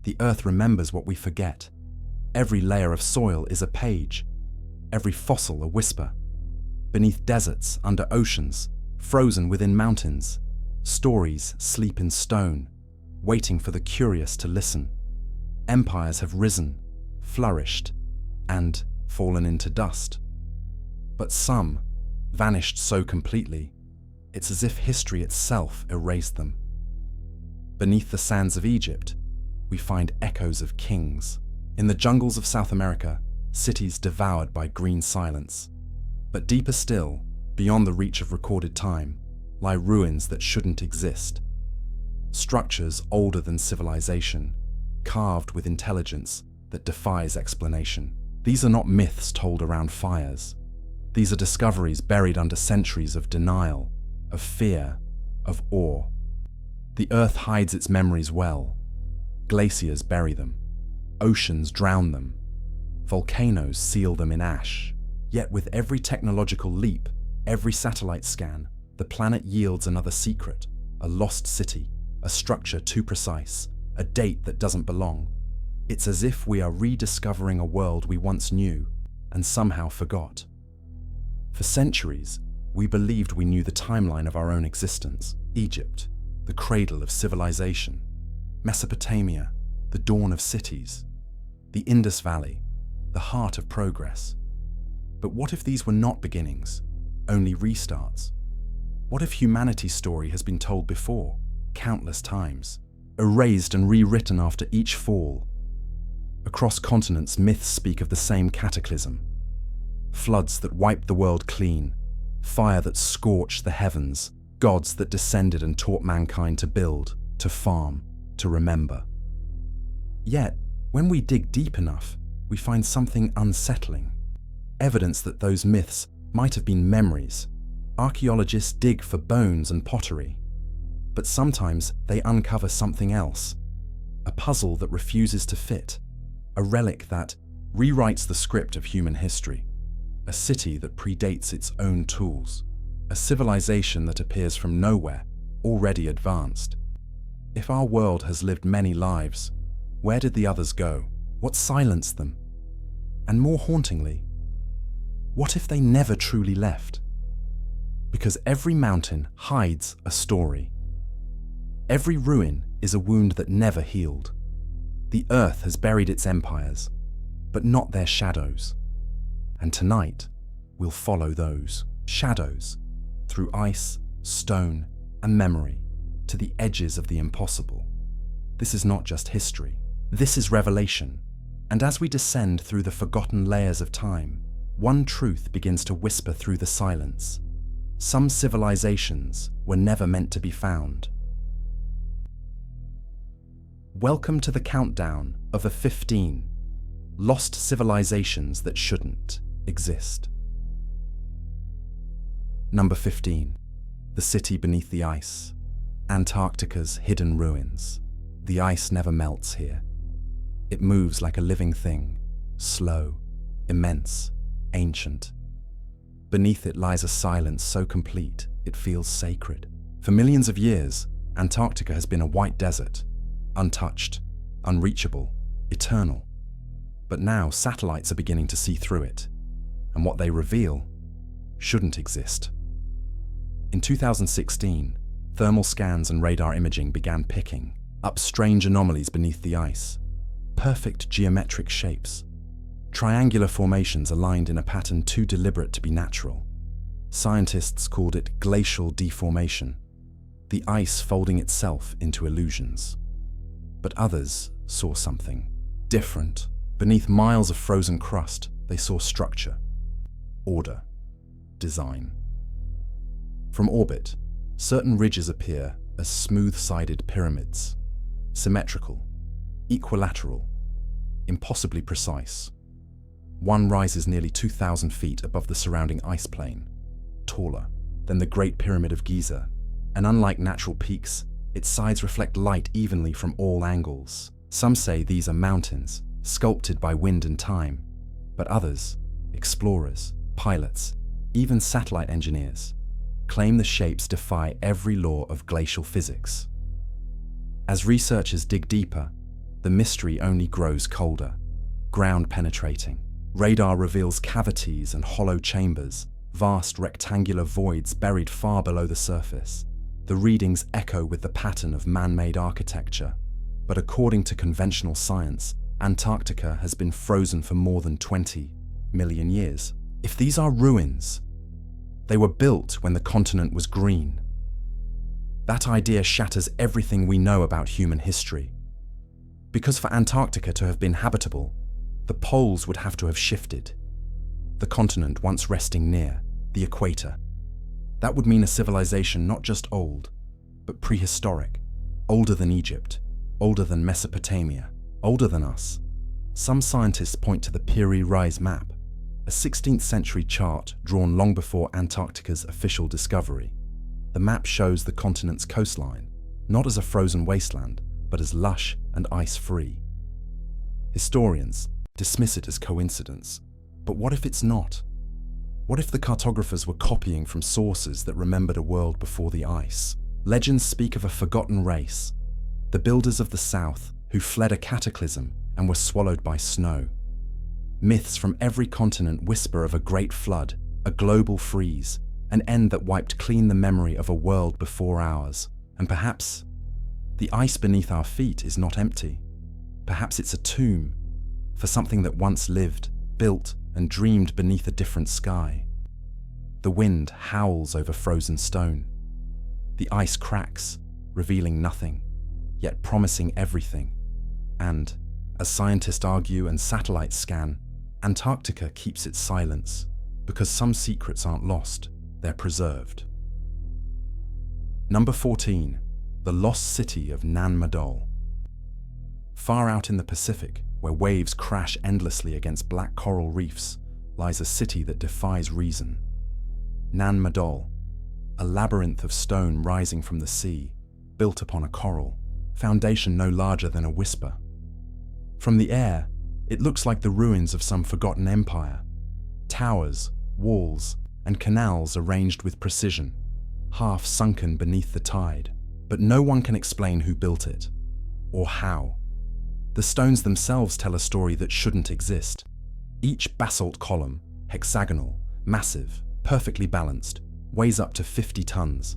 The Earth remembers what we forget. Every layer of soil is a page, every fossil a whisper. Beneath deserts, under oceans, frozen within mountains, stories sleep in stone, waiting for the curious to listen. Empires have risen, flourished, and fallen into dust. But some vanished so completely, it's as if history itself erased them. Beneath the sands of Egypt, we find echoes of kings. In the jungles of South America, cities devoured by green silence. But deeper still, beyond the reach of recorded time, lie ruins that shouldn't exist. Structures older than civilization, carved with intelligence that defies explanation. These are not myths told around fires. These are discoveries buried under centuries of denial, of fear, of awe. The Earth hides its memories well. Glaciers bury them. Oceans drown them. Volcanoes seal them in ash. Yet with every technological leap, every satellite scan, the planet yields another secret, a lost city, a structure too precise, a date that doesn't belong. It's as if we are rediscovering a world we once knew and somehow forgot. For centuries, we believed we knew the timeline of our own existence. Egypt, the cradle of civilization. Mesopotamia, the dawn of cities. The Indus Valley, the heart of progress. But what if these were not beginnings, only restarts? What if humanity's story has been told before, countless times, erased and rewritten after each fall? Across continents, myths speak of the same cataclysm. Floods that wiped the world clean, fire that scorched the heavens, gods that descended and taught mankind to build, to farm, to remember. Yet, when we dig deep enough, we find something unsettling. Evidence that those myths might have been memories. Archaeologists dig for bones and pottery. But sometimes they uncover something else. A puzzle that refuses to fit. A relic that rewrites the script of human history. A city that predates its own tools. A civilization that appears from nowhere, already advanced. If our world has lived many lives, where did the others go? What silenced them? And more hauntingly, what if they never truly left? Because every mountain hides a story. Every ruin is a wound that never healed. The Earth has buried its empires, but not their shadows. And tonight, we'll follow those shadows through ice, stone, and memory to the edges of the impossible. This is not just history. This is revelation. And as we descend through the forgotten layers of time, one truth begins to whisper through the silence. Some civilizations were never meant to be found. Welcome to the countdown of the 15 lost civilizations that shouldn't exist. Number 15. The city beneath the ice. Antarctica's hidden ruins. The ice never melts here. It moves like a living thing, slow, immense, ancient. Beneath it lies a silence so complete it feels sacred. For millions of years, Antarctica has been a white desert, untouched, unreachable, eternal. But now satellites are beginning to see through it, and what they reveal shouldn't exist. In 2016, thermal scans and radar imaging began picking up strange anomalies beneath the ice. Perfect geometric shapes. Triangular formations aligned in a pattern too deliberate to be natural. Scientists called it glacial deformation, the ice folding itself into illusions. But others saw something different. Beneath miles of frozen crust, they saw structure, order, design. From orbit, certain ridges appear as smooth-sided pyramids, symmetrical, equilateral, impossibly precise. One rises nearly 2,000 feet above the surrounding ice plain, taller than the Great Pyramid of Giza, and unlike natural peaks, its sides reflect light evenly from all angles. Some say these are mountains, sculpted by wind and time, but others, explorers, pilots, even satellite engineers, claim the shapes defy every law of glacial physics. As researchers dig deeper, the mystery only grows colder, ground penetrating. Radar reveals cavities and hollow chambers, vast rectangular voids buried far below the surface. The readings echo with the pattern of man-made architecture, but according to conventional science, Antarctica has been frozen for more than 20 million years. If these are ruins, they were built when the continent was green. That idea shatters everything we know about human history. Because for Antarctica to have been habitable, the poles would have to have shifted. The continent once resting near the equator. That would mean a civilization not just old, but prehistoric, older than Egypt, older than Mesopotamia, older than us. Some scientists point to the Piri Reis map, a 16th century chart drawn long before Antarctica's official discovery. The map shows the continent's coastline, not as a frozen wasteland, but as lush and ice-free. Historians dismiss it as coincidence, but what if it's not? What if the cartographers were copying from sources that remembered a world before the ice? Legends speak of a forgotten race, the builders of the South, who fled a cataclysm and were swallowed by snow. Myths from every continent whisper of a great flood, a global freeze, an end that wiped clean the memory of a world before ours. And perhaps the ice beneath our feet is not empty. Perhaps it's a tomb for something that once lived, built, and dreamed beneath a different sky. The wind howls over frozen stone. The ice cracks, revealing nothing, yet promising everything. And, as scientists argue and satellites scan, Antarctica keeps its silence, because some secrets aren't lost, they're preserved. Number 14. The Lost City of Nan Madol. Far out in the Pacific, where waves crash endlessly against black coral reefs, lies a city that defies reason. Nan Madol, a labyrinth of stone rising from the sea, built upon a coral, foundation no larger than a whisper. From the air, it looks like the ruins of some forgotten empire. Towers, walls, and canals arranged with precision, half sunken beneath the tide, but no one can explain who built it, or how. The stones themselves tell a story that shouldn't exist. Each basalt column, hexagonal, massive, perfectly balanced, weighs up to 50 tons.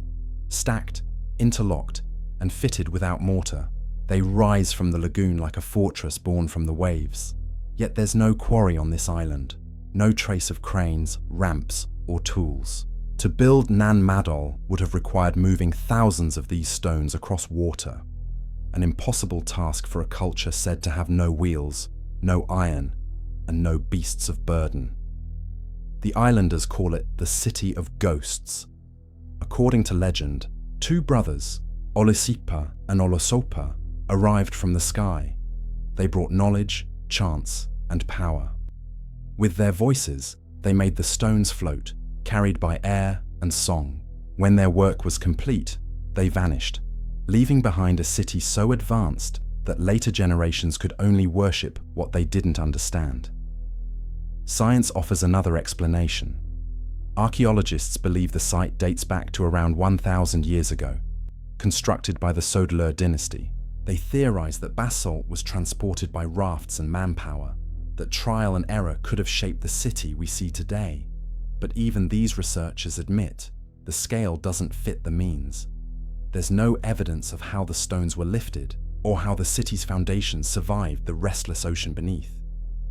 Stacked, interlocked, and fitted without mortar, they rise from the lagoon like a fortress born from the waves. Yet there's no quarry on this island, no trace of cranes, ramps, or tools. To build Nan Madol would have required moving thousands of these stones across water, an impossible task for a culture said to have no wheels, no iron, and no beasts of burden. The islanders call it the City of Ghosts. According to legend, two brothers, Olisipa and Olosopa, arrived from the sky. They brought knowledge, chance, and power. With their voices, they made the stones float, carried by air and song. When their work was complete, they vanished, leaving behind a city so advanced that later generations could only worship what they didn't understand. Science offers another explanation. Archaeologists believe the site dates back to around 1,000 years ago, constructed by the Sodelur dynasty. They theorize that basalt was transported by rafts and manpower, that trial and error could have shaped the city we see today. But even these researchers admit the scale doesn't fit the means. There's no evidence of how the stones were lifted or how the city's foundations survived the restless ocean beneath.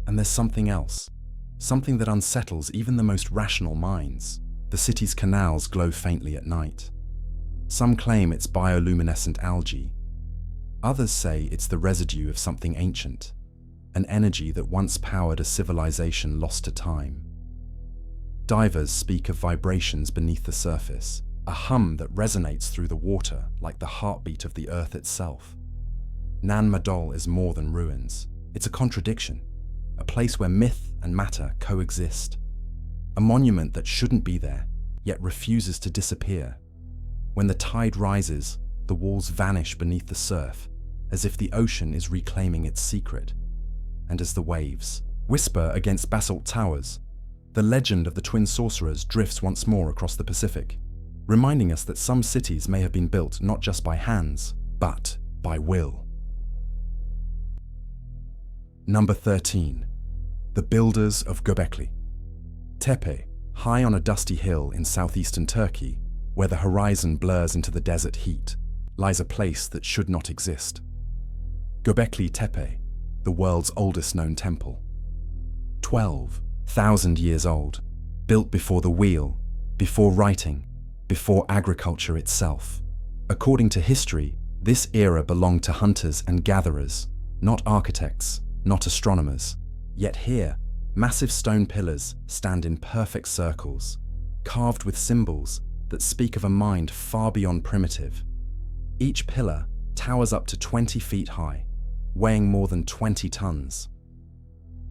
And there's something else, something that unsettles even the most rational minds. The city's canals glow faintly at night. Some claim it's bioluminescent algae. Others say it's the residue of something ancient, an energy that once powered a civilization lost to time. Divers speak of vibrations beneath the surface, a hum that resonates through the water like the heartbeat of the earth itself. Nan Madol is more than ruins. It's a contradiction, a place where myth and matter coexist. A monument that shouldn't be there, yet refuses to disappear. When the tide rises, the walls vanish beneath the surf, as if the ocean is reclaiming its secret. And as the waves whisper against basalt towers, the legend of the twin sorcerers drifts once more across the Pacific, reminding us that some cities may have been built not just by hands, but by will. Number 13. The Builders of Göbekli Tepe, high on a dusty hill in southeastern Turkey, where the horizon blurs into the desert heat, lies a place that should not exist. Göbekli Tepe, the world's oldest known temple. 12,000 years old, built before the wheel, before writing, before agriculture itself. According to history, this era belonged to hunters and gatherers, not architects, not astronomers. Yet here, massive stone pillars stand in perfect circles, carved with symbols that speak of a mind far beyond primitive. Each pillar towers up to 20 feet high, weighing more than 20 tons.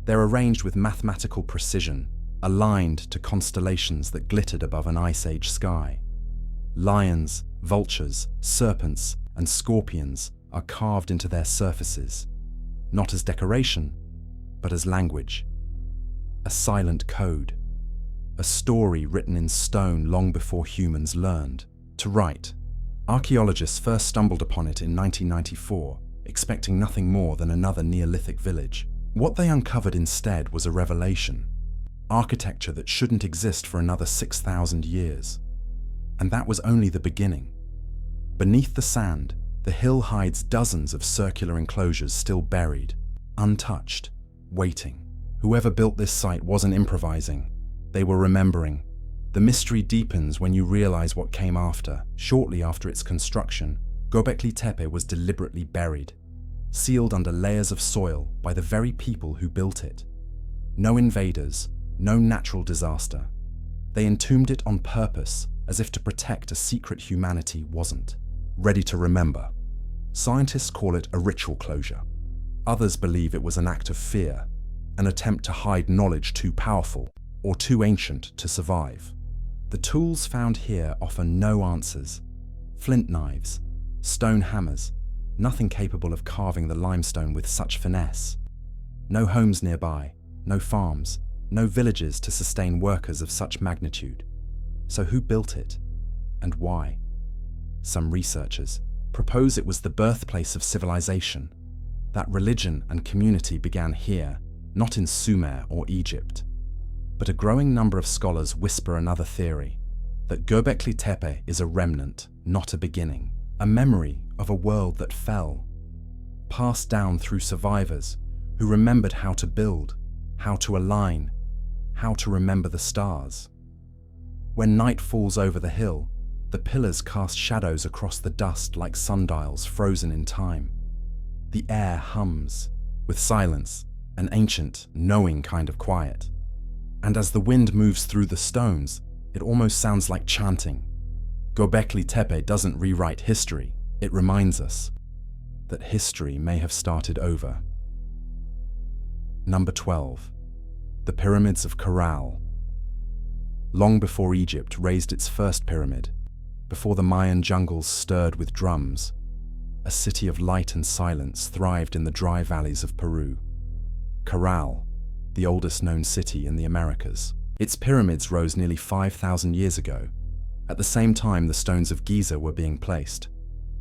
They're arranged with mathematical precision, aligned to constellations that glittered above an Ice Age sky. Lions, vultures, serpents, and scorpions are carved into their surfaces, not as decoration, but as language. A silent code. A story written in stone long before humans learned to write. Archaeologists first stumbled upon it in 1994, expecting nothing more than another Neolithic village. What they uncovered instead was a revelation. Architecture that shouldn't exist for another 6,000 years. And that was only the beginning. Beneath the sand, the hill hides dozens of circular enclosures still buried, untouched, waiting. Whoever built this site wasn't improvising. They were remembering. The mystery deepens when you realize what came after. Shortly after its construction, Göbekli Tepe was deliberately buried, sealed under layers of soil by the very people who built it. No invaders, no natural disaster. They entombed it on purpose, as if to protect a secret humanity wasn't ready to remember. Scientists call it a ritual closure. Others believe it was an act of fear, an attempt to hide knowledge too powerful or too ancient to survive. The tools found here offer no answers. Flint knives, stone hammers, nothing capable of carving the limestone with such finesse. No homes nearby, no farms, no villages to sustain workers of such magnitude. So who built it, and why? Some researchers propose it was the birthplace of civilization, that religion and community began here, not in Sumer or Egypt. But a growing number of scholars whisper another theory, that Göbekli Tepe is a remnant, not a beginning, a memory of a world that fell, passed down through survivors who remembered how to build, how to align, how to remember the stars. When night falls over the hill, the pillars cast shadows across the dust like sundials frozen in time. The air hums, with silence, an ancient, knowing kind of quiet. And as the wind moves through the stones, it almost sounds like chanting. Göbekli Tepe doesn't rewrite history, it reminds us that history may have started over. Number 12. The Pyramids of Caral. Long before Egypt raised its first pyramid, before the Mayan jungles stirred with drums, a city of light and silence thrived in the dry valleys of Peru. Caral, the oldest known city in the Americas. Its pyramids rose nearly 5,000 years ago. At the same time, the stones of Giza were being placed.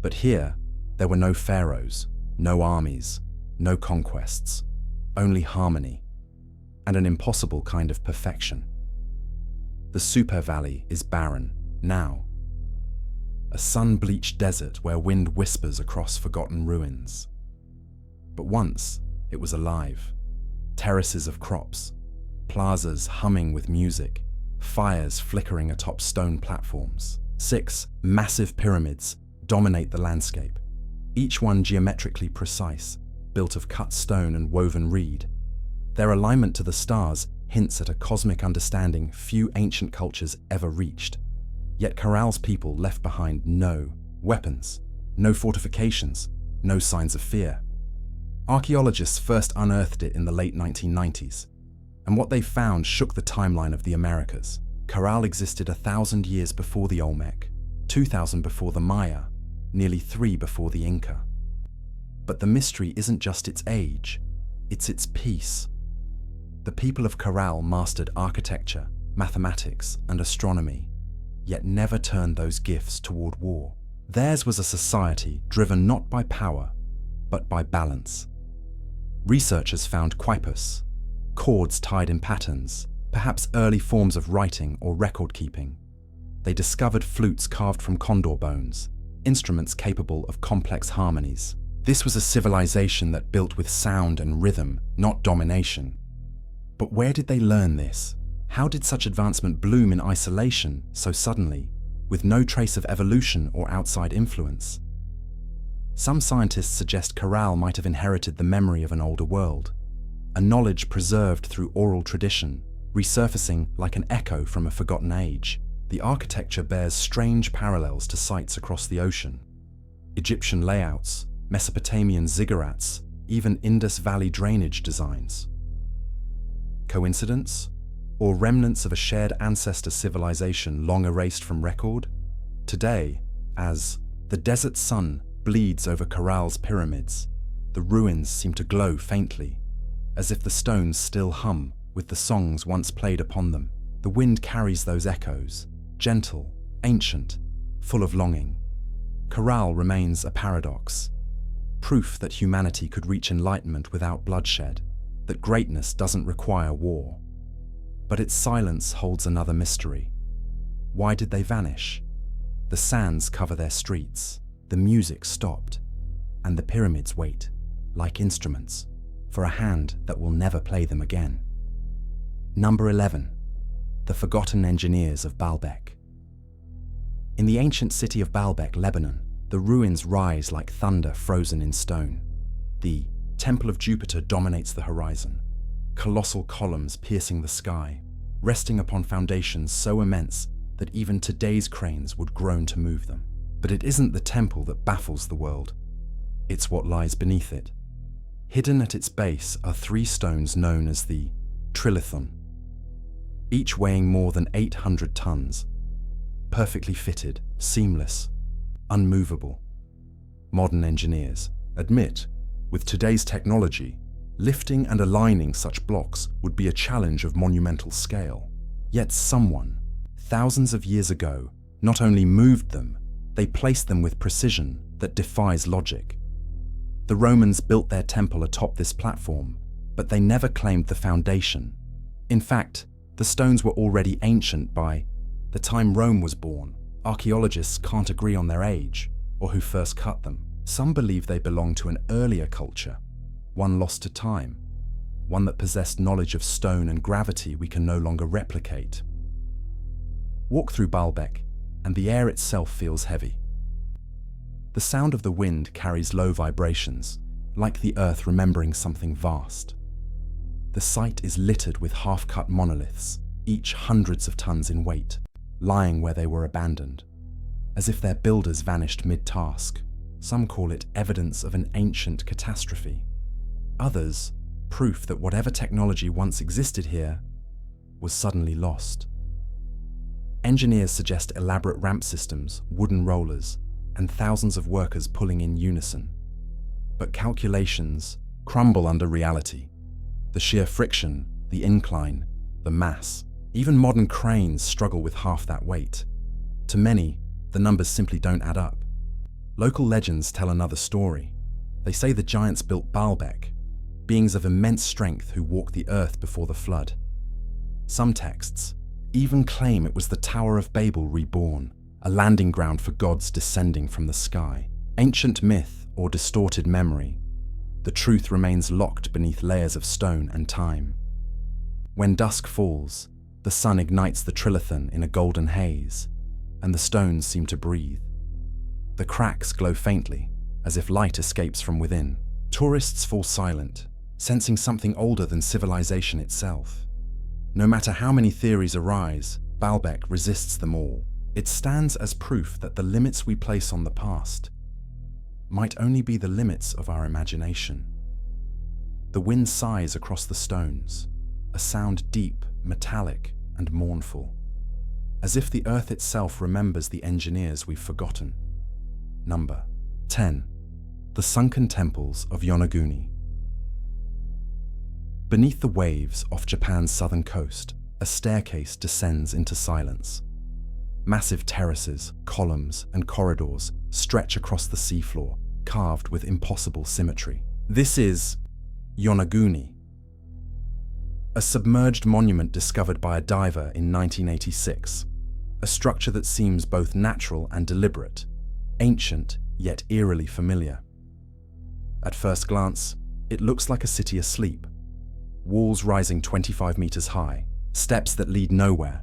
But here, there were no pharaohs, no armies, no conquests, only harmony, and an impossible kind of perfection. The Super Valley is barren, now. A sun-bleached desert where wind whispers across forgotten ruins. But once, it was alive. Terraces of crops, plazas humming with music, fires flickering atop stone platforms. 6 massive pyramids dominate the landscape, each one geometrically precise, built of cut stone and woven reed. Their alignment to the stars hints at a cosmic understanding few ancient cultures ever reached. Yet Caral's people left behind no weapons, no fortifications, no signs of fear. Archaeologists first unearthed it in the late 1990s, and what they found shook the timeline of the Americas. Caral existed 1,000 years before the Olmec, 2,000 before the Maya, nearly 3 before the Inca. But the mystery isn't just its age, it's its peace. The people of Caral mastered architecture, mathematics, and astronomy, yet never turned those gifts toward war. Theirs was a society driven not by power, but by balance. Researchers found quipus, cords tied in patterns, perhaps early forms of writing or record-keeping. They discovered flutes carved from condor bones, instruments capable of complex harmonies. This was a civilization that built with sound and rhythm, not domination. But where did they learn this? How did such advancement bloom in isolation so suddenly, with no trace of evolution or outside influence? Some scientists suggest Caral might have inherited the memory of an older world, a knowledge preserved through oral tradition, resurfacing like an echo from a forgotten age. The architecture bears strange parallels to sites across the ocean. Egyptian layouts, Mesopotamian ziggurats, even Indus Valley drainage designs. Coincidence? Or remnants of a shared ancestor civilization long erased from record? Today, as the desert sun bleeds over Caral's pyramids, the ruins seem to glow faintly, as if the stones still hum with the songs once played upon them. The wind carries those echoes, gentle, ancient, full of longing. Caral remains a paradox, proof that humanity could reach enlightenment without bloodshed, that greatness doesn't require war. But its silence holds another mystery. Why did they vanish? The sands cover their streets, the music stopped, and the pyramids wait, like instruments, for a hand that will never play them again. Number 11. The Forgotten Engineers of Baalbek. In the ancient city of Baalbek, Lebanon, the ruins rise like thunder frozen in stone. The Temple of Jupiter dominates the horizon, colossal columns piercing the sky, resting upon foundations so immense that even today's cranes would groan to move them. But it isn't the temple that baffles the world. It's what lies beneath it. Hidden at its base are three stones known as the trilithon, each weighing more than 800 tons, perfectly fitted, seamless, unmovable. Modern engineers admit, with today's technology, lifting and aligning such blocks would be a challenge of monumental scale. Yet someone, thousands of years ago, not only moved them, they placed them with precision that defies logic. The Romans built their temple atop this platform, but they never claimed the foundation. In fact, the stones were already ancient by the time Rome was born. Archaeologists can't agree on their age or who first cut them. Some believe they belong to an earlier culture, one lost to time, one that possessed knowledge of stone and gravity we can no longer replicate. Walk through Baalbek, and the air itself feels heavy. The sound of the wind carries low vibrations, like the earth remembering something vast. The site is littered with half-cut monoliths, each hundreds of tons in weight, lying where they were abandoned, as if their builders vanished mid-task. Some call it evidence of an ancient catastrophe. Others, proof that whatever technology once existed here was suddenly lost. Engineers suggest elaborate ramp systems, wooden rollers, and thousands of workers pulling in unison. But calculations crumble under reality. The sheer friction, the incline, the mass. Even modern cranes struggle with half that weight. To many, the numbers simply don't add up. Local legends tell another story. They say the giants built Baalbek, beings of immense strength who walked the earth before the flood. Some texts even claim it was the Tower of Babel reborn, a landing ground for gods descending from the sky. Ancient myth or distorted memory, the truth remains locked beneath layers of stone and time. When dusk falls, the sun ignites the trilithon in a golden haze, and the stones seem to breathe. The cracks glow faintly, as if light escapes from within. Tourists fall silent, sensing something older than civilization itself. No matter how many theories arise, Baalbek resists them all. It stands as proof that the limits we place on the past might only be the limits of our imagination. The wind sighs across the stones, a sound deep, metallic, and mournful, as if the earth itself remembers the engineers we've forgotten. Number 10. The Sunken Temples of Yonaguni. Beneath the waves off Japan's southern coast, a staircase descends into silence. Massive terraces, columns, and corridors stretch across the seafloor, carved with impossible symmetry. This is Yonaguni, a submerged monument discovered by a diver in 1986, a structure that seems both natural and deliberate, ancient yet eerily familiar. At first glance, it looks like a city asleep. Walls rising 25 meters high, steps that lead nowhere,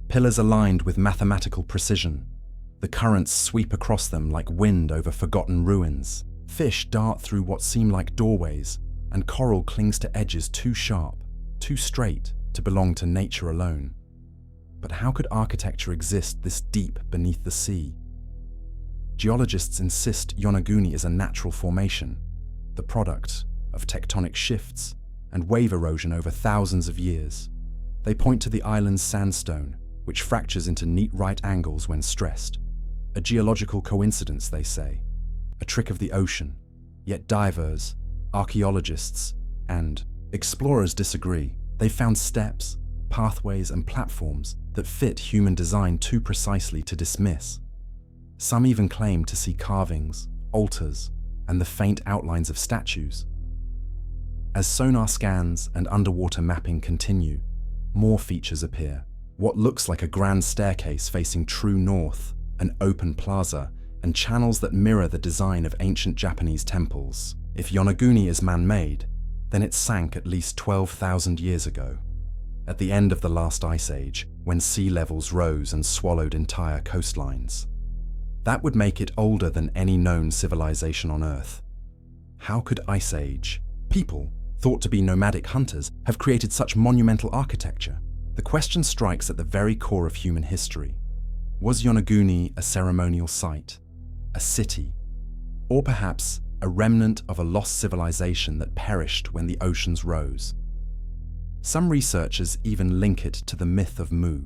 pillars aligned with mathematical precision. The currents sweep across them like wind over forgotten ruins. Fish dart through what seem like doorways, and coral clings to edges too sharp, too straight to belong to nature alone. But how could architecture exist this deep beneath the sea? Geologists insist Yonaguni is a natural formation, the product of tectonic shifts and wave erosion over thousands of years. They point to the island's sandstone, which fractures into neat right angles when stressed. A geological coincidence, they say, a trick of the ocean. Yet divers, archaeologists, and explorers disagree. They found steps, pathways, and platforms that fit human design too precisely to dismiss. Some even claim to see carvings, altars, and the faint outlines of statues. As sonar scans and underwater mapping continue, more features appear. What looks like a grand staircase facing true north, an open plaza, and channels that mirror the design of ancient Japanese temples. If Yonaguni is man-made, then it sank at least 12,000 years ago, at the end of the last ice age, when sea levels rose and swallowed entire coastlines. That would make it older than any known civilization on Earth. How could Ice Age, people, thought to be nomadic hunters, have created such monumental architecture? The question strikes at the very core of human history. Was Yonaguni a ceremonial site, a city, or perhaps a remnant of a lost civilization that perished when the oceans rose? Some researchers even link it to the myth of Mu,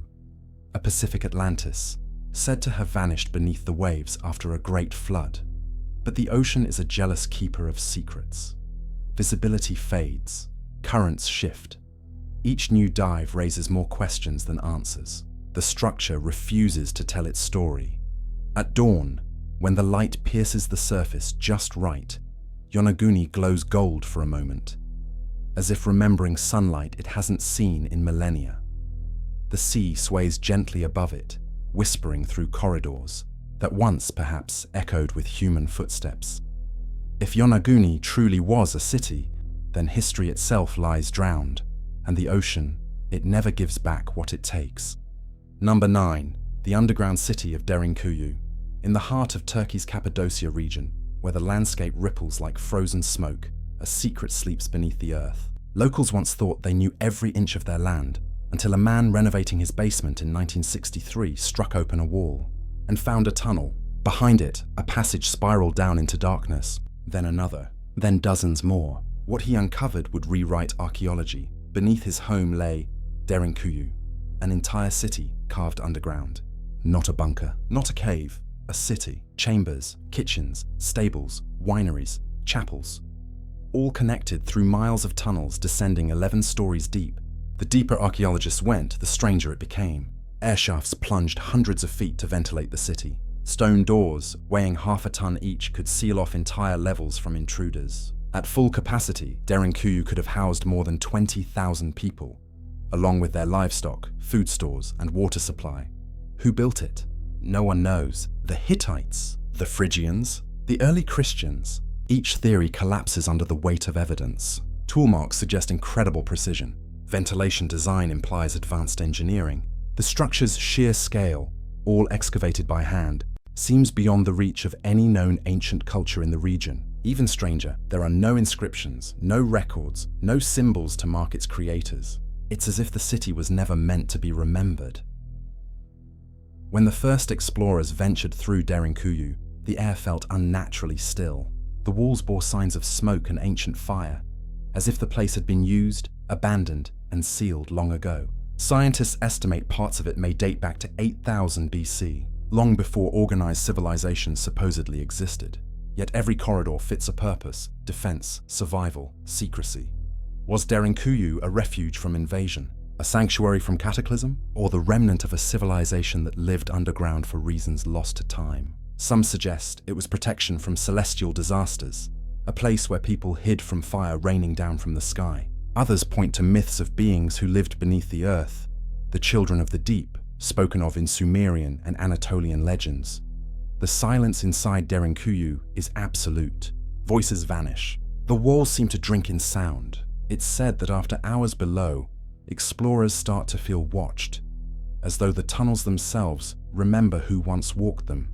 a Pacific Atlantis, said to have vanished beneath the waves after a great flood. But the ocean is a jealous keeper of secrets. Visibility fades, currents shift. Each new dive raises more questions than answers. The structure refuses to tell its story. At dawn, when the light pierces the surface just right, Yonaguni glows gold for a moment, as if remembering sunlight it hasn't seen in millennia. The sea sways gently above it, whispering through corridors that once perhaps echoed with human footsteps. If Yonaguni truly was a city, then history itself lies drowned, and the ocean, it never gives back what it takes. Number 9. The underground city of Derinkuyu, in the heart of Turkey's Cappadocia region, where the landscape ripples like frozen smoke, a secret sleeps beneath the earth. Locals once thought they knew every inch of their land, until a man renovating his basement in 1963 struck open a wall and found a tunnel. Behind it, a passage spiraled down into darkness, then another, then dozens more. What he uncovered would rewrite archaeology. Beneath his home lay Derinkuyu, an entire city carved underground. Not a bunker, not a cave, a city. Chambers, kitchens, stables, wineries, chapels, all connected through miles of tunnels descending 11 stories deep. The deeper archaeologists went, the stranger it became. Air shafts plunged hundreds of feet to ventilate the city. Stone doors, weighing half a ton each, could seal off entire levels from intruders. At full capacity, Derinkuyu could have housed more than 20,000 people, along with their livestock, food stores, and water supply. Who built it? No one knows. The Hittites, the Phrygians, the early Christians. Each theory collapses under the weight of evidence. Tool marks suggest incredible precision. Ventilation design implies advanced engineering. The structure's sheer scale, all excavated by hand, seems beyond the reach of any known ancient culture in the region. Even stranger, there are no inscriptions, no records, no symbols to mark its creators. It's as if the city was never meant to be remembered. When the first explorers ventured through Derinkuyu, the air felt unnaturally still. The walls bore signs of smoke and ancient fire, as if the place had been used, abandoned, and sealed long ago. Scientists estimate parts of it may date back to 8000 BC, long before organized civilizations supposedly existed. Yet every corridor fits a purpose: defense, survival, secrecy. Was Derinkuyu a refuge from invasion, a sanctuary from cataclysm, or the remnant of a civilization that lived underground for reasons lost to time? Some suggest it was protection from celestial disasters, a place where people hid from fire raining down from the sky. Others point to myths of beings who lived beneath the earth, the children of the deep, spoken of in Sumerian and Anatolian legends. The silence inside Derinkuyu is absolute. Voices vanish. The walls seem to drink in sound. It's said that after hours below, explorers start to feel watched, as though the tunnels themselves remember who once walked them.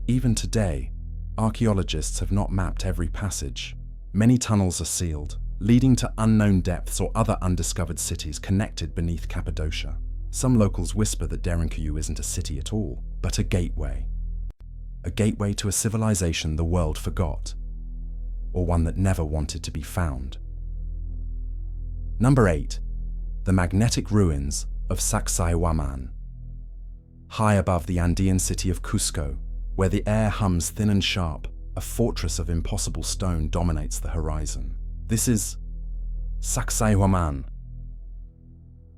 Even today, archaeologists have not mapped every passage. Many tunnels are sealed, leading to unknown depths or other undiscovered cities connected beneath Cappadocia. Some locals whisper that Derinkuyu isn't a city at all, but a gateway. A gateway to a civilization the world forgot, or one that never wanted to be found. Number 8. The magnetic ruins of Sacsayhuamán. High above the Andean city of Cusco, where the air hums thin and sharp, a fortress of impossible stone dominates the horizon. This is Sacsayhuamán,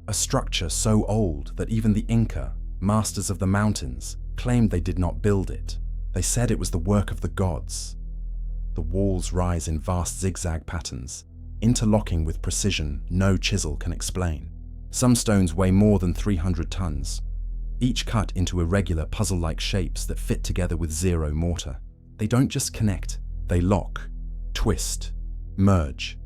a structure so old that even the Inca, masters of the mountains, claimed they did not build it. They said it was the work of the gods. The walls rise in vast zigzag patterns, interlocking with precision no chisel can explain. Some stones weigh more than 300 tons, each cut into irregular puzzle-like shapes that fit together with zero mortar. They don't just connect, they lock, twist, merge.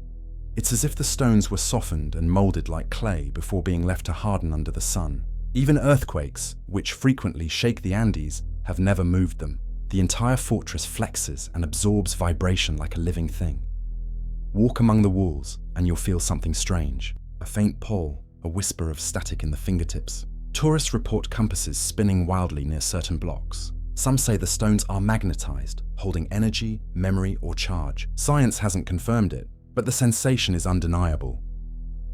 It's as if the stones were softened and molded like clay before being left to harden under the sun. Even earthquakes, which frequently shake the Andes, have never moved them. The entire fortress flexes and absorbs vibration like a living thing. Walk among the walls and you'll feel something strange. A faint pull, a whisper of static in the fingertips. Tourists report compasses spinning wildly near certain blocks. Some say the stones are magnetized, holding energy, memory, or charge. Science hasn't confirmed it, but the sensation is undeniable.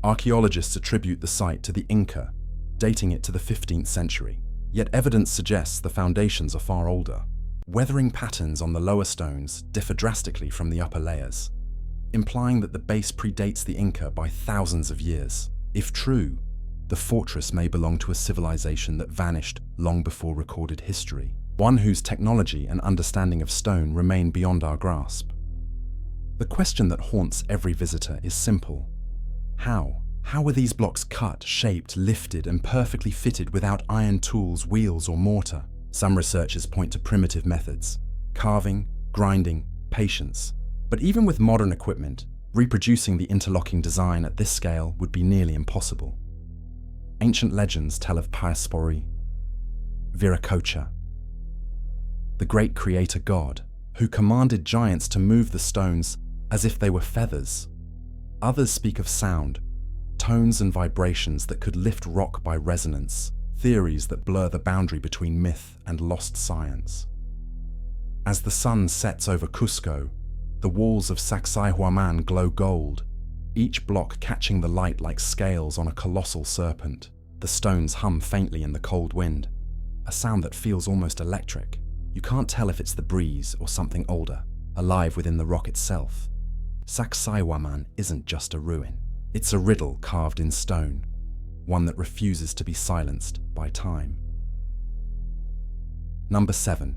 Archaeologists attribute the site to the Inca, dating it to the 15th century. Yet evidence suggests the foundations are far older. Weathering patterns on the lower stones differ drastically from the upper layers, implying that the base predates the Inca by thousands of years. If true, the fortress may belong to a civilization that vanished long before recorded history, one whose technology and understanding of stone remain beyond our grasp. The question that haunts every visitor is simple. How? How were these blocks cut, shaped, lifted, and perfectly fitted without iron tools, wheels, or mortar? Some researchers point to primitive methods: carving, grinding, patience. But even with modern equipment, reproducing the interlocking design at this scale would be nearly impossible. Ancient legends tell of Pyramids, Viracocha, the great creator god, who commanded giants to move the stones as if they were feathers. Others speak of sound, tones and vibrations that could lift rock by resonance, theories that blur the boundary between myth and lost science. As the sun sets over Cusco, the walls of Sacsayhuamán glow gold, each block catching the light like scales on a colossal serpent. The stones hum faintly in the cold wind, a sound that feels almost electric. You can't tell if it's the breeze or something older, alive within the rock itself. Sacsayhuamán isn't just a ruin. It's a riddle carved in stone, one that refuses to be silenced by time. Number 7.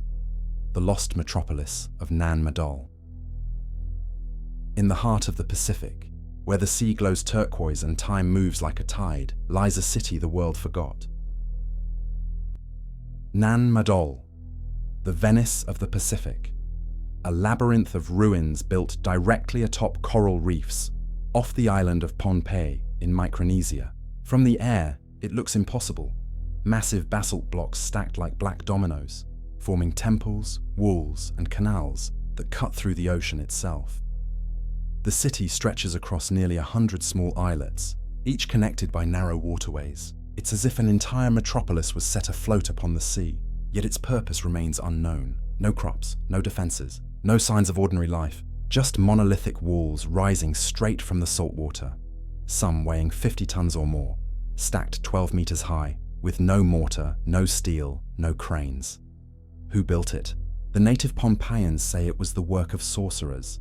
The lost metropolis of Nan Madol. In the heart of the Pacific, where the sea glows turquoise and time moves like a tide, lies a city the world forgot. Nan Madol, the Venice of the Pacific, a labyrinth of ruins built directly atop coral reefs, off the island of Pohnpei in Micronesia. From the air, it looks impossible. Massive basalt blocks stacked like black dominoes, forming temples, walls, and canals that cut through the ocean itself. The city stretches across nearly 100 small islets, each connected by narrow waterways. It's as if an entire metropolis was set afloat upon the sea, yet its purpose remains unknown. No crops, no defenses, no signs of ordinary life, just monolithic walls rising straight from the salt water, some weighing 50 tons or more, stacked 12 meters high, with no mortar, no steel, no cranes. Who built it? The native Pohnpeians say it was the work of sorcerers,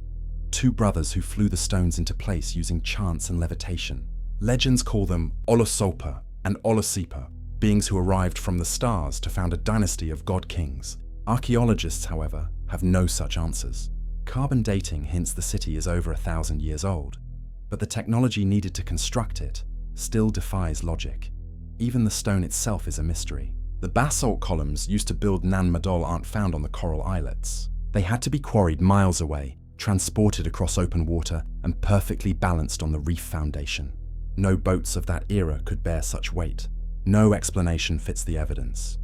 two brothers who flew the stones into place using chance and levitation. Legends call them Olosopa and Olosipa, beings who arrived from the stars to found a dynasty of god kings. Archaeologists, however, have no such answers. Carbon dating hints the city is over 1,000 years old, but the technology needed to construct it still defies logic. Even the stone itself is a mystery. The basalt columns used to build Nan Madol aren't found on the coral islets. They had to be quarried miles away, transported across open water, and perfectly balanced on the reef foundation. No boats of that era could bear such weight. No explanation fits the evidence.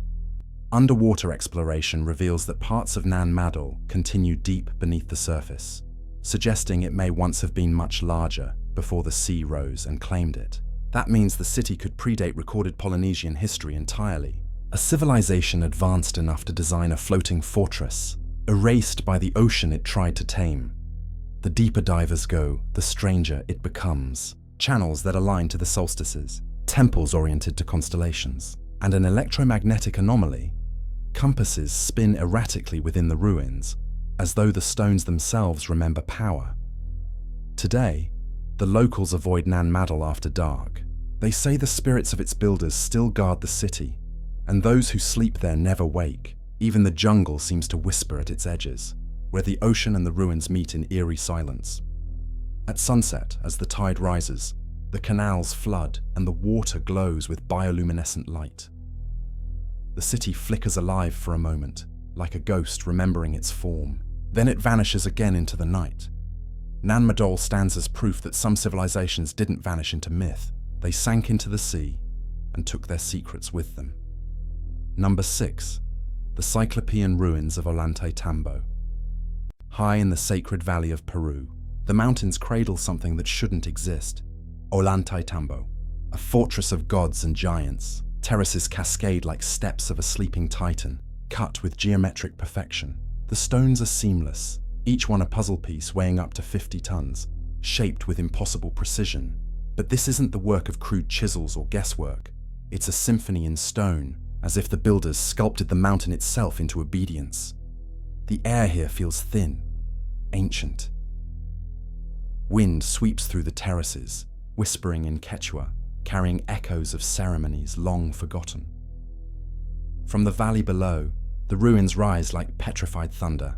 Underwater exploration reveals that parts of Nan Madol continue deep beneath the surface, suggesting it may once have been much larger before the sea rose and claimed it. That means the city could predate recorded Polynesian history entirely. A civilization advanced enough to design a floating fortress, erased by the ocean it tried to tame. The deeper divers go, the stranger it becomes. Channels that align to the solstices, temples oriented to constellations, and an electromagnetic anomaly. Compasses spin erratically within the ruins, as though the stones themselves remember power. Today, the locals avoid Nan Madol after dark. They say the spirits of its builders still guard the city, and those who sleep there never wake. Even the jungle seems to whisper at its edges, where the ocean and the ruins meet in eerie silence. At sunset, as the tide rises, the canals flood and the water glows with bioluminescent light. The city flickers alive for a moment, like a ghost remembering its form. Then it vanishes again into the night. Nan Madol stands as proof that some civilizations didn't vanish into myth. They sank into the sea and took their secrets with them. Number 6. The Cyclopean ruins of Ollantaytambo. High in the sacred valley of Peru, the mountains cradle something that shouldn't exist. Ollantaytambo, a fortress of gods and giants. Terraces cascade like steps of a sleeping titan, cut with geometric perfection. The stones are seamless, each one a puzzle piece weighing up to 50 tons, shaped with impossible precision. But this isn't the work of crude chisels or guesswork. It's a symphony in stone, as if the builders sculpted the mountain itself into obedience. The air here feels thin, ancient. Wind sweeps through the terraces, whispering in Quechua, carrying echoes of ceremonies long forgotten. From the valley below, the ruins rise like petrified thunder.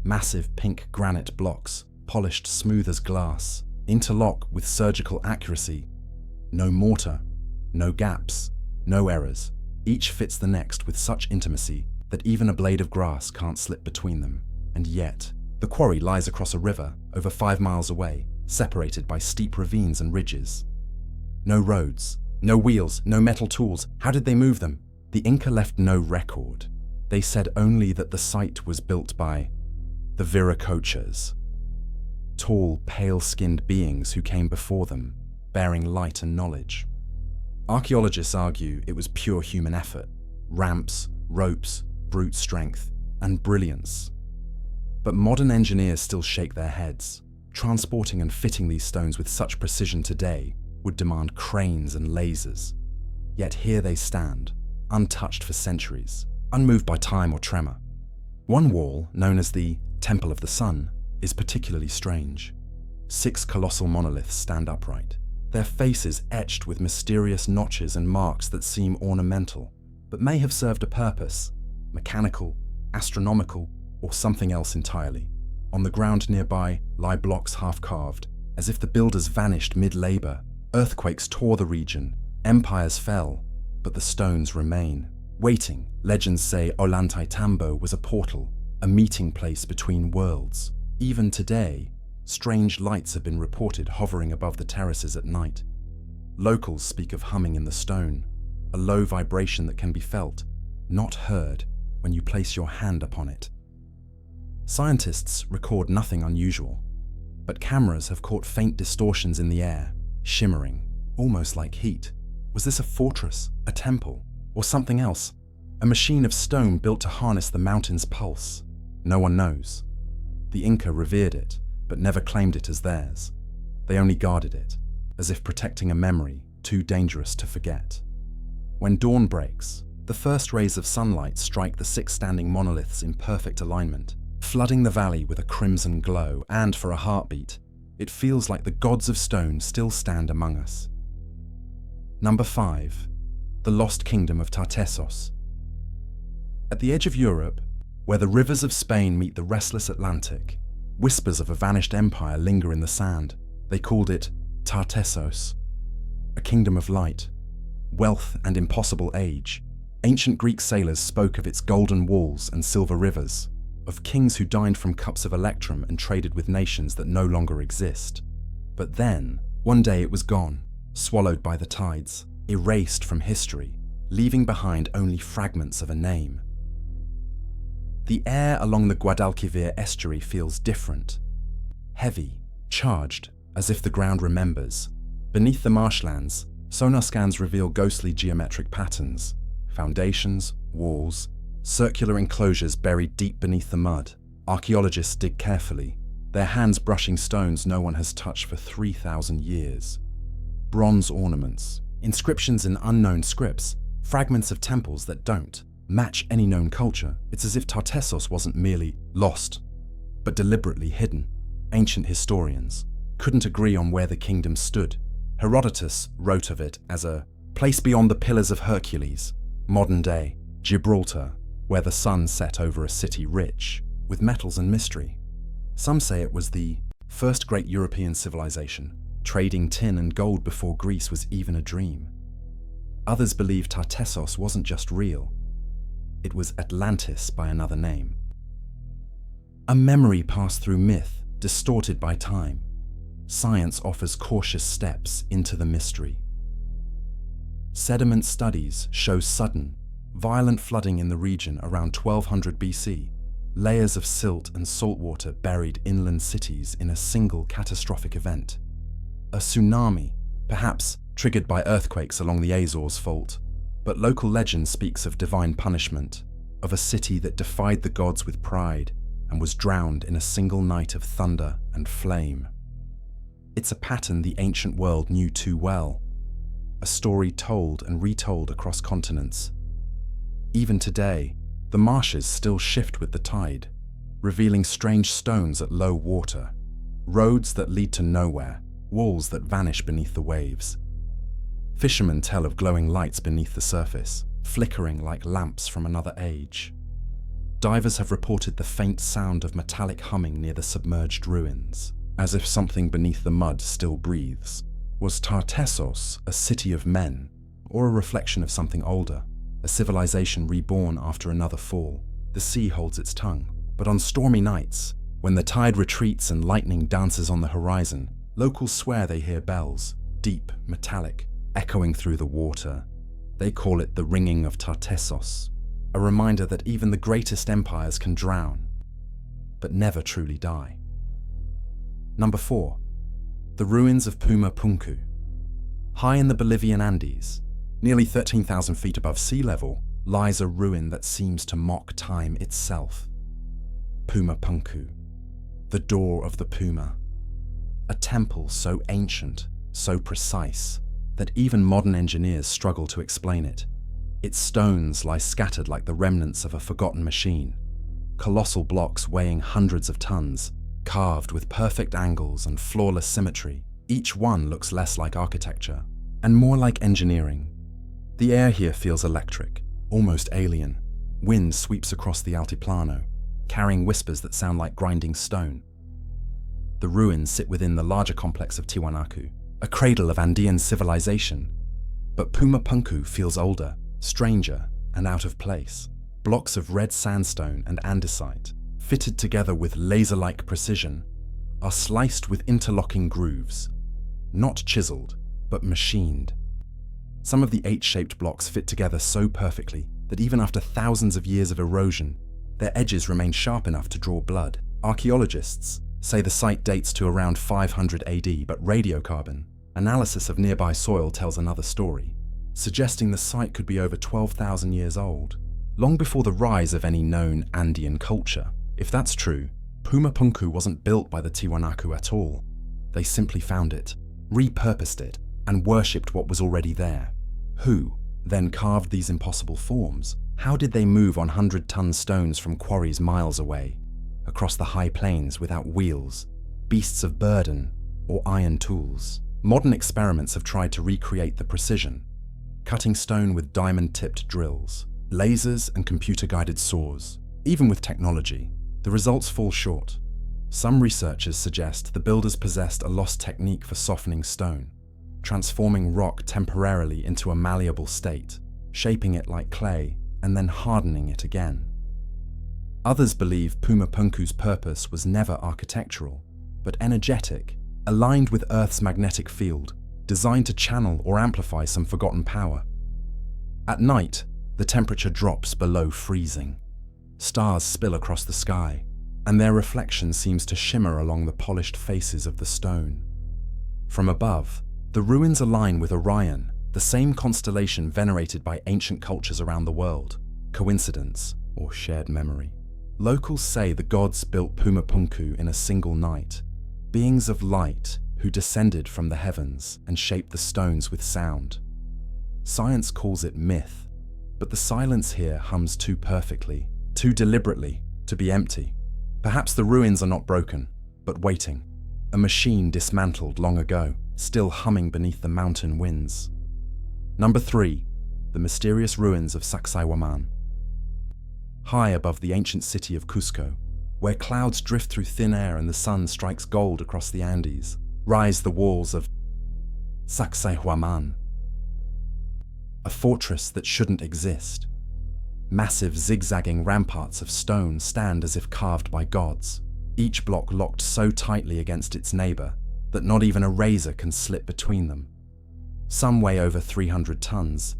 Massive pink granite blocks, polished smooth as glass, interlock with surgical accuracy. No mortar, no gaps, no errors. Each fits the next with such intimacy that even a blade of grass can't slip between them. And yet, the quarry lies across a river over 5 miles away, separated by steep ravines and ridges. No roads, no wheels, no metal tools. How did they move them? The Inca left no record. They said only that the site was built by the Viracochas, tall, pale-skinned beings who came before them, bearing light and knowledge. Archaeologists argue it was pure human effort, ramps, ropes, brute strength, and brilliance. But modern engineers still shake their heads. Transporting and fitting these stones with such precision today would demand cranes and lasers. Yet here they stand, untouched for centuries, unmoved by time or tremor. One wall, known as the Temple of the Sun, is particularly strange. 6 colossal monoliths stand upright, their faces etched with mysterious notches and marks that seem ornamental, but may have served a purpose, mechanical, astronomical, or something else entirely. On the ground nearby lie blocks half-carved, as if the builders vanished mid-labor. Earthquakes tore the region, empires fell, but the stones remain. Waiting, legends say Ollantaytambo was a portal, a meeting place between worlds. Even today, strange lights have been reported hovering above the terraces at night. Locals speak of humming in the stone, a low vibration that can be felt, not heard, when you place your hand upon it. Scientists record nothing unusual, but cameras have caught faint distortions in the air, shimmering, almost like heat. Was this a fortress, a temple, or something else? A machine of stone built to harness the mountain's pulse? No one knows. The Inca revered it, but never claimed it as theirs. They only guarded it, as if protecting a memory too dangerous to forget. When dawn breaks, the first rays of sunlight strike the 6 standing monoliths in perfect alignment, flooding the valley with a crimson glow, and for a heartbeat, it feels like the gods of stone still stand among us. Number 5. The Lost Kingdom of Tartessos. At the edge of Europe, where the rivers of Spain meet the restless Atlantic, Whispers of a vanished empire linger in the sand. They called it Tartessos, a kingdom of light, wealth and impossible age. Ancient Greek sailors spoke of its golden walls and silver rivers, of kings who dined from cups of electrum and traded with nations that no longer exist. But then, one day it was gone, swallowed by the tides, erased from history, leaving behind only fragments of a name. The air along the Guadalquivir estuary feels different. Heavy, charged, as if the ground remembers. Beneath the marshlands, sonar scans reveal ghostly geometric patterns. Foundations, walls, circular enclosures buried deep beneath the mud. Archaeologists dig carefully, their hands brushing stones no one has touched for 3,000 years. Bronze ornaments, inscriptions in unknown scripts, fragments of temples that don't match any known culture. It's as if Tartessos wasn't merely lost, but deliberately hidden. Ancient historians couldn't agree on where the kingdom stood. Herodotus wrote of it as a place beyond the Pillars of Hercules, modern-day Gibraltar, where the sun set over a city rich with metals and mystery. Some say it was the first great European civilization, trading tin and gold before Greece was even a dream. Others believe Tartessos wasn't just real, it was Atlantis by another name. A memory passed through myth, distorted by time. Science offers cautious steps into the mystery. Sediment studies show sudden, violent flooding in the region around 1200 BC, layers of silt and saltwater buried inland cities in a single catastrophic event. A tsunami, perhaps triggered by earthquakes along the Azores Fault, but local legend speaks of divine punishment, of a city that defied the gods with pride and was drowned in a single night of thunder and flame. It's a pattern the ancient world knew too well, a story told and retold across continents. Even today, the marshes still shift with the tide, revealing strange stones at low water, roads that lead to nowhere, walls that vanish beneath the waves. Fishermen tell of glowing lights beneath the surface, flickering like lamps from another age. Divers have reported the faint sound of metallic humming near the submerged ruins, as if something beneath the mud still breathes. Was Tartessos a city of men, or a reflection of something older, a civilization reborn after another fall? The sea holds its tongue, but on stormy nights, when the tide retreats and lightning dances on the horizon, locals swear they hear bells, deep, metallic, echoing through the water. They call it the ringing of Tartessos, a reminder that even the greatest empires can drown, but never truly die. Number 4. The ruins of Puma Punku. High in the Bolivian Andes, nearly 13,000 feet above sea level, lies a ruin that seems to mock time itself. Puma Punku, the door of the Puma. A temple so ancient, so precise, that even modern engineers struggle to explain it. Its stones lie scattered like the remnants of a forgotten machine, colossal blocks weighing hundreds of tons, carved with perfect angles and flawless symmetry. Each one looks less like architecture and more like engineering. The air here feels electric, almost alien. Wind sweeps across the altiplano, carrying whispers that sound like grinding stone. The ruins sit within the larger complex of Tiwanaku, a cradle of Andean civilization. But Puma Punku feels older, stranger, and out of place. Blocks of red sandstone and andesite, fitted together with laser-like precision, are sliced with interlocking grooves, not chiseled, but machined. Some of the H-shaped blocks fit together so perfectly that even after thousands of years of erosion, their edges remain sharp enough to draw blood. Archaeologists say the site dates to around 500 AD, but radiocarbon analysis of nearby soil tells another story, suggesting the site could be over 12,000 years old, long before the rise of any known Andean culture. If that's true, Puma Punku wasn't built by the Tiwanaku at all. They simply found it, repurposed it, and worshipped what was already there. Who then carved these impossible forms? How did they move 100-ton stones from quarries miles away, across the high plains without wheels, beasts of burden, or iron tools? Modern experiments have tried to recreate the precision, cutting stone with diamond-tipped drills, lasers and computer-guided saws. Even with technology, the results fall short. Some researchers suggest the builders possessed a lost technique for softening stone, transforming rock temporarily into a malleable state, shaping it like clay, and then hardening it again. Others believe Pumapunku's purpose was never architectural, but energetic, aligned with Earth's magnetic field, designed to channel or amplify some forgotten power. At night, the temperature drops below freezing. Stars spill across the sky, and their reflection seems to shimmer along the polished faces of the stone. From above, the ruins align with Orion, the same constellation venerated by ancient cultures around the world. Coincidence or shared memory? Locals say the gods built Pumapunku in a single night, beings of light who descended from the heavens and shaped the stones with sound. Science calls it myth, but the silence here hums too perfectly, too deliberately, to be empty. Perhaps the ruins are not broken, but waiting. A machine dismantled long ago, still humming beneath the mountain winds. Number 3. The mysterious ruins of Sacsayhuamán. High above the ancient city of Cusco, where clouds drift through thin air and the sun strikes gold across the Andes, rise the walls of Sacsayhuamán, a fortress that shouldn't exist. Massive zigzagging ramparts of stone stand as if carved by gods, each block locked so tightly against its neighbor that not even a razor can slip between them. Some weigh over 300 tons,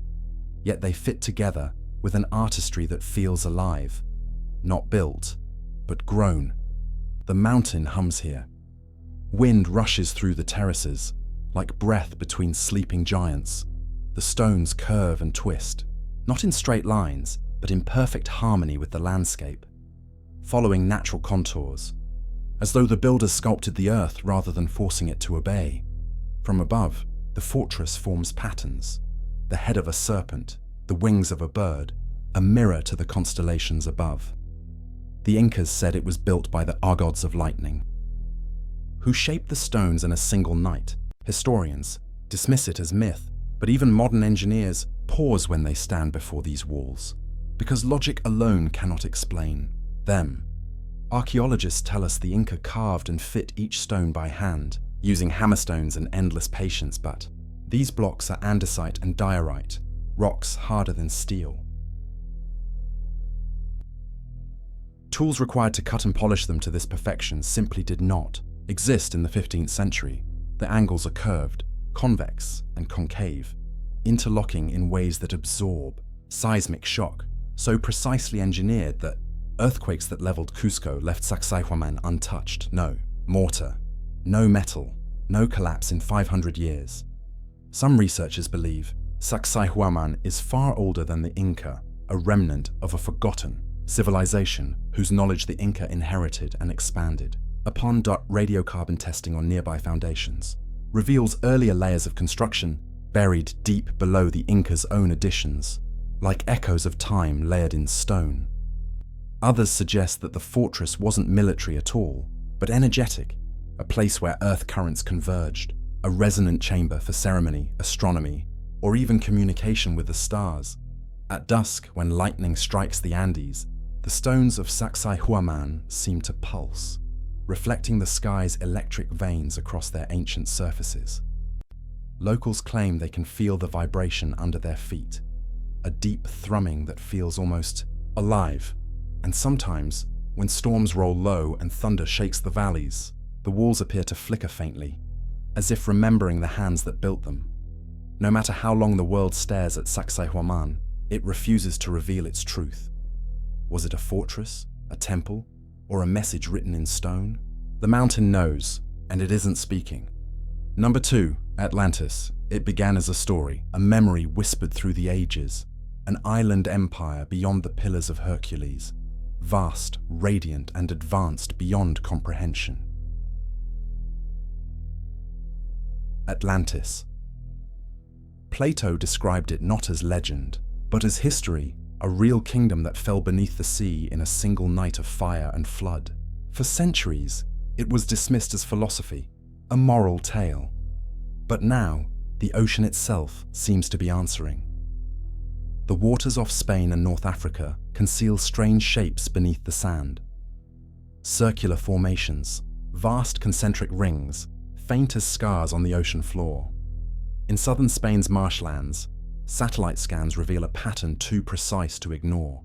yet they fit together with an artistry that feels alive, not built, but grown. The mountain hums here. Wind rushes through the terraces, like breath between sleeping giants. The stones curve and twist, not in straight lines, but in perfect harmony with the landscape, following natural contours, as though the builders sculpted the earth rather than forcing it to obey. From above, the fortress forms patterns: the head of a serpent, the wings of a bird, a mirror to the constellations above. The Incas said it was built by the gods of lightning, who shaped the stones in a single night. Historians dismiss it as myth, but even modern engineers pause when they stand before these walls, because logic alone cannot explain them. Archaeologists tell us the Inca carved and fit each stone by hand, using hammerstones and endless patience, but these blocks are andesite and diorite, rocks harder than steel. Tools required to cut and polish them to this perfection simply did not exist in the 15th century. The angles are curved, convex, and concave, interlocking in ways that absorb seismic shock, so precisely engineered that earthquakes that leveled Cusco left Sacsayhuamán untouched. No mortar, no metal, no collapse in 500 years. Some researchers believe Sacsayhuamán is far older than the Inca, a remnant of a forgotten civilization whose knowledge the Inca inherited and expanded. Upon radiocarbon testing on nearby foundations reveals earlier layers of construction buried deep below the Inca's own additions, like echoes of time layered in stone. Others suggest that the fortress wasn't military at all, but energetic, a place where earth currents converged, a resonant chamber for ceremony, astronomy, or even communication with the stars. At dusk, when lightning strikes the Andes, the stones of Sacsayhuamán seem to pulse, reflecting the sky's electric veins across their ancient surfaces. Locals claim they can feel the vibration under their feet, a deep thrumming that feels almost alive. And sometimes, when storms roll low and thunder shakes the valleys, the walls appear to flicker faintly, as if remembering the hands that built them. No matter how long the world stares at Sacsayhuamán, it refuses to reveal its truth. Was it a fortress, a temple, or a message written in stone? The mountain knows, and it isn't speaking. Number 2, Atlantis. It began as a story, a memory whispered through the ages, an island empire beyond the Pillars of Hercules, vast, radiant, and advanced beyond comprehension. Atlantis. Plato described it not as legend, but as history, a real kingdom that fell beneath the sea in a single night of fire and flood. For centuries, it was dismissed as philosophy, a moral tale. But now, the ocean itself seems to be answering. The waters off Spain and North Africa conceal strange shapes beneath the sand. circular formations, vast concentric rings, faint as scars on the ocean floor. In southern Spain's marshlands, satellite scans reveal a pattern too precise to ignore,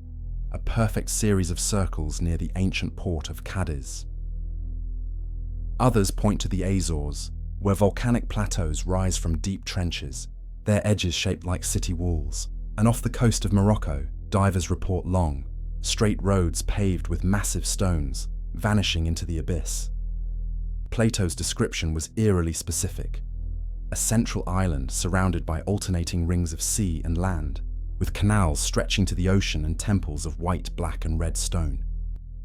a perfect series of circles near the ancient port of Cadiz. Others point to the Azores, where volcanic plateaus rise from deep trenches, their edges shaped like city walls, and off the coast of Morocco, divers report long, straight roads paved with massive stones, vanishing into the abyss. Plato's description was eerily specific, a central island surrounded by alternating rings of sea and land, with canals stretching to the ocean and temples of white, black, and red stone.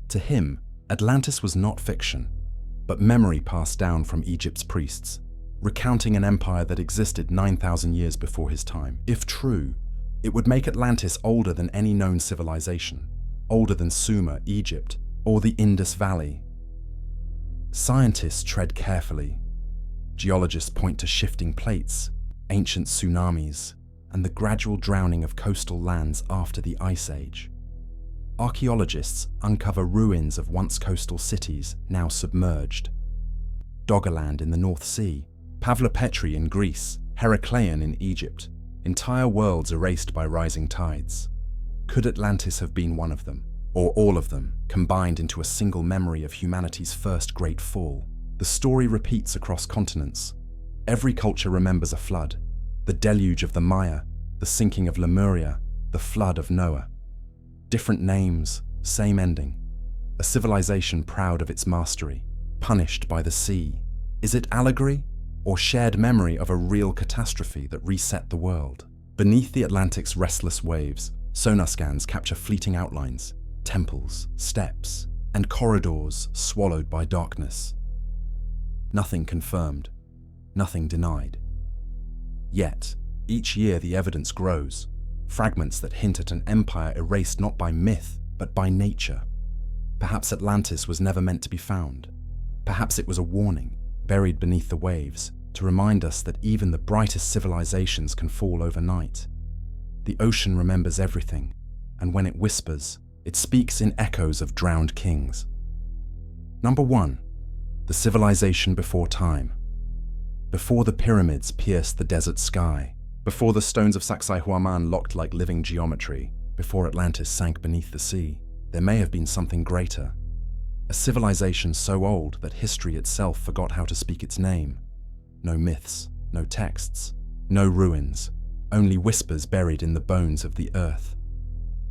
To him, Atlantis was not fiction, but memory passed down from Egypt's priests, recounting an empire that existed 9,000 years before his time. If true, it would make Atlantis older than any known civilization, older than Sumer, Egypt, or the Indus Valley. Scientists tread carefully. Geologists point to shifting plates, ancient tsunamis, and the gradual drowning of coastal lands after the Ice Age. Archaeologists uncover ruins of once coastal cities now submerged. Doggerland in the North Sea, Pavlopetri in Greece, Heracleion in Egypt, entire worlds erased by rising tides. Could Atlantis have been one of them, or all of them, combined into a single memory of humanity's first great fall? The story repeats across continents. Every culture remembers a flood, the deluge of the Maya, the sinking of Lemuria, the flood of Noah. Different names, same ending. A civilization proud of its mastery, punished by the sea. Is it allegory or shared memory of a real catastrophe that reset the world? Beneath the Atlantic's restless waves, sonar scans capture fleeting outlines, temples, steps, and corridors swallowed by darkness. Nothing confirmed, nothing denied. Yet, each year the evidence grows. Fragments that hint at an empire erased not by myth, but by nature. Perhaps Atlantis was never meant to be found. Perhaps it was a warning, buried beneath the waves, to remind us that even the brightest civilizations can fall overnight. The ocean remembers everything, and when it whispers, it speaks in echoes of drowned kings. Number 1. The civilization before time. Before the pyramids pierced the desert sky, before the stones of Sacsayhuamán locked like living geometry, before Atlantis sank beneath the sea, there may have been something greater. A civilization so old that history itself forgot how to speak its name. No myths, no texts, no ruins, only whispers buried in the bones of the earth.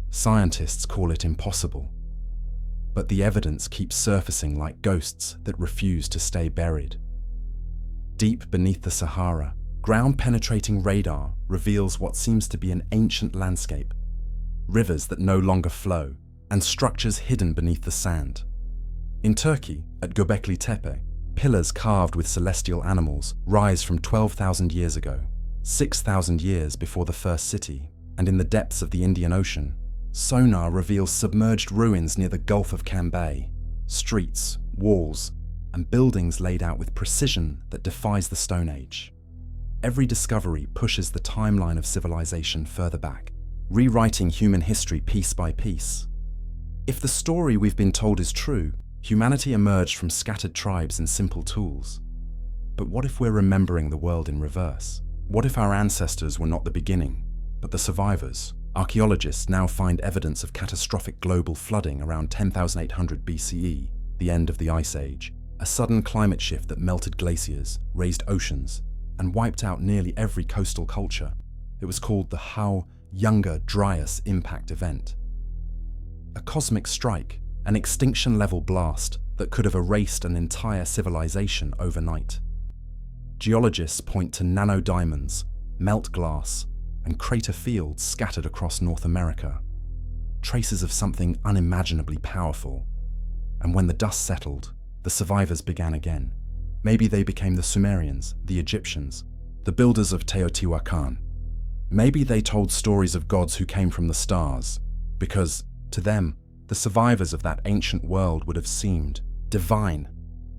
Scientists call it impossible, but the evidence keeps surfacing like ghosts that refuse to stay buried. Deep beneath the Sahara, ground-penetrating radar reveals what seems to be an ancient landscape, rivers that no longer flow, and structures hidden beneath the sand. In Turkey, at Göbekli Tepe, pillars carved with celestial animals rise from 12,000 years ago, 6,000 years before the first city, and in the depths of the Indian Ocean, sonar reveals submerged ruins near the Gulf of Cambay, streets, walls, and buildings laid out with precision that defies the Stone Age. Every discovery pushes the timeline of civilization further back, rewriting human history piece by piece. If the story we've been told is true, humanity emerged from scattered tribes and simple tools. But what if we're remembering the world in reverse? What if our ancestors were not the beginning, but the survivors? Archaeologists now find evidence of catastrophic global flooding around 10,800 BCE, the end of the Ice Age, a sudden climate shift that melted glaciers, raised oceans, and wiped out nearly every coastal culture. It was called the Younger Dryas Impact Event. A cosmic strike, an extinction-level blast that could have erased an entire civilization overnight. Geologists point to nanodiamonds, melt glass, and crater fields scattered across North America, traces of something unimaginably powerful. And when the dust settled, the survivors began again. Maybe they became the Sumerians, the Egyptians, the builders of Teotihuacan. Maybe they told stories of gods who came from the stars, because, to them, the survivors of that ancient world would have seemed divine.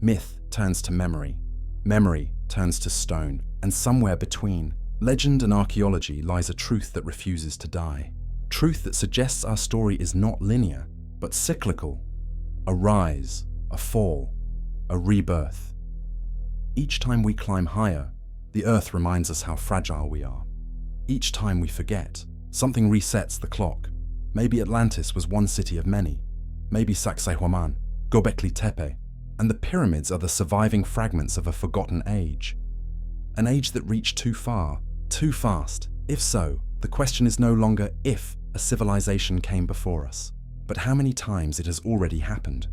Myth turns to memory, memory turns to stone, and somewhere between legend and archaeology lies a truth that refuses to die. Truth that suggests our story is not linear, but cyclical. A rise, a fall, a rebirth. Each time we climb higher, the Earth reminds us how fragile we are. Each time we forget, something resets the clock. Maybe Atlantis was one city of many. Maybe Sacsayhuamán, Göbekli Tepe, and the pyramids are the surviving fragments of a forgotten age. An age that reached too far, too fast. If so, the question is no longer if a civilization came before us, but how many times it has already happened.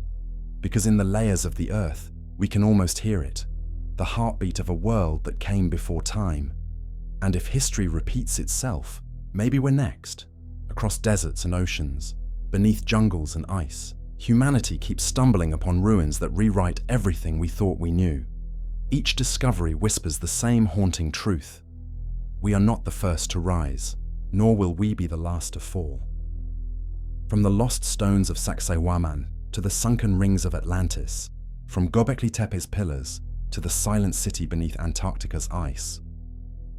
Because in the layers of the Earth, we can almost hear it, the heartbeat of a world that came before time. And if history repeats itself, maybe we're next. Across deserts and oceans, beneath jungles and ice, humanity keeps stumbling upon ruins that rewrite everything we thought we knew. Each discovery whispers the same haunting truth. We are not the first to rise, nor will we be the last to fall. From the lost stones of Sacsayhuamán to the sunken rings of Atlantis, from Göbekli Tepe's pillars to the silent city beneath Antarctica's ice,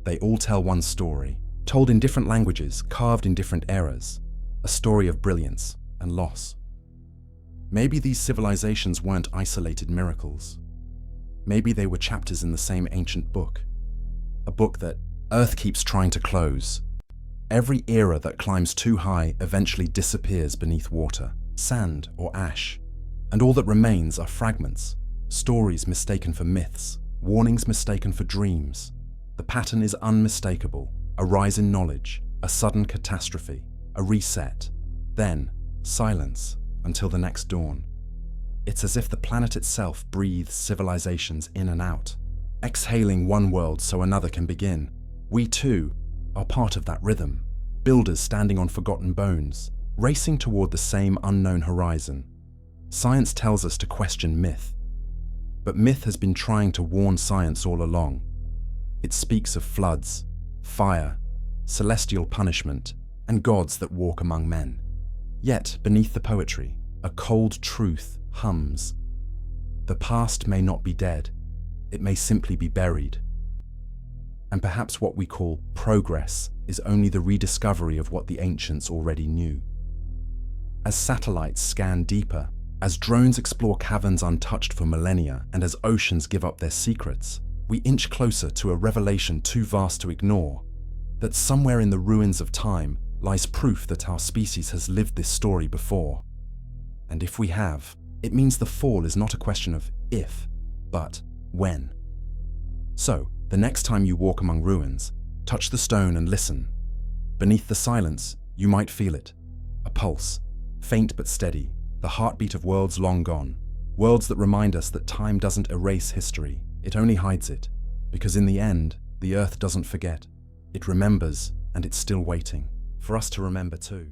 they all tell one story, told in different languages, carved in different eras, a story of brilliance and loss. Maybe these civilizations weren't isolated miracles. Maybe they were chapters in the same ancient book, a book that Earth keeps trying to close. Every era that climbs too high eventually disappears beneath water, sand, or ash, and all that remains are fragments, stories mistaken for myths, warnings mistaken for dreams. The pattern is unmistakable: a rise in knowledge, a sudden catastrophe, a reset, then silence until the next dawn. It's as if the planet itself breathes civilizations in and out, exhaling one world so another can begin. We too are part of that rhythm, builders standing on forgotten bones, racing toward the same unknown horizon. Science tells us to question myth, but myth has been trying to warn science all along. It speaks of floods, fire, celestial punishment, and gods that walk among men. Yet, beneath the poetry, a cold truth hums. The past may not be dead, it may simply be buried. And perhaps what we call progress is only the rediscovery of what the ancients already knew. As satellites scan deeper, as drones explore caverns untouched for millennia, and as oceans give up their secrets, we inch closer to a revelation too vast to ignore, that somewhere in the ruins of time lies proof that our species has lived this story before. And if we have, it means the fall is not a question of if, but when. So, the next time you walk among ruins, touch the stone and listen. Beneath the silence, you might feel it, a pulse, faint but steady, the heartbeat of worlds long gone, worlds that remind us that time doesn't erase history, it only hides it, because in the end, the Earth doesn't forget. It remembers, and it's still waiting for us to remember too.